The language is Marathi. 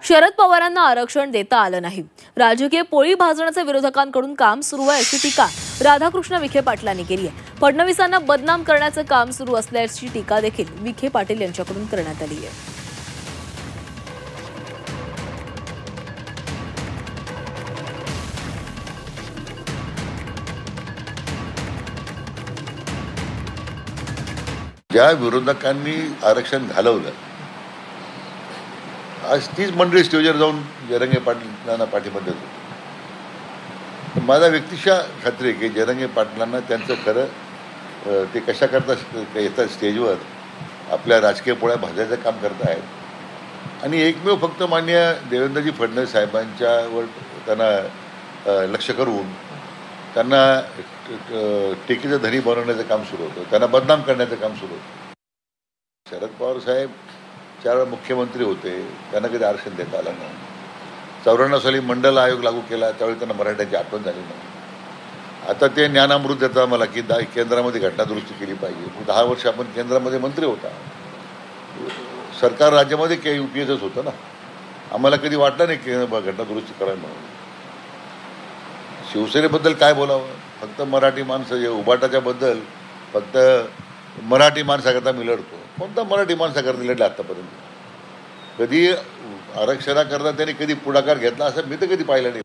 शरद पवारांना आरक्षण देता आलं नाही. राजकीय पोळी भाजण्याचे विरोधकांकडून काम सुरू आहे अशी टीका राधाकृष्ण विखे पाटलांनी केली आहे. फडणवीसांना बदनाम करण्याचं काम सुरू असल्याची टीका देखील विखे पाटील यांच्याकडून करण्यात आली आहे. ज्या विरोधकांनी आरक्षण घालवलं आज तीच मंडळी स्टेजवर जाऊन जरंगे पाटलांना पाठिंबा देतो. माझा व्यक्तिशः खात्री आहे की जरंगे पाटलांना त्यांचं खरं ते कशा करता येतात स्टेजवर आपल्या राजकीय पोळ्या भाजायचं काम करत आहेत आणि एकमेव फक्त माननीय देवेंद्रजी फडणवीस साहेबांच्यावर त्यांना लक्ष करून त्यांना टीकेचं धनी बनवण्याचं काम सुरू होतं, त्यांना बदनाम करण्याचं काम सुरू होतं. शरद पवार साहेब 4 वेळा मुख्यमंत्री होते, त्यांना कधी आरक्षण देता आलं नाही. 94 साली मंडल आयोग लागू केला त्यावेळी त्यांना मराठ्याची आठवण झाली नाही. आता ते ज्ञानामृत देतात मला की केंद्रामध्ये घटनादुरुस्ती केली पाहिजे. 10 वर्ष आपण केंद्रामध्ये मंत्री होता, सरकार राज्यामध्ये UPSच होतं ना. आम्हाला कधी वाटलं नाही की घटनादुरुस्ती करायला म्हणून. शिवसेनेबद्दल काय बोलावं, फक्त मराठी माणसं जे उभाटाच्या बद्दल फक्त मराठी माणसाकरता मी लढतो. कोणता मराठी माणसाकरता लढला आत्तापर्यंत? कधी आरक्षणाकरता त्यांनी कधी पुढाकार घेतला असं मी तर कधी पाहिलं नाही.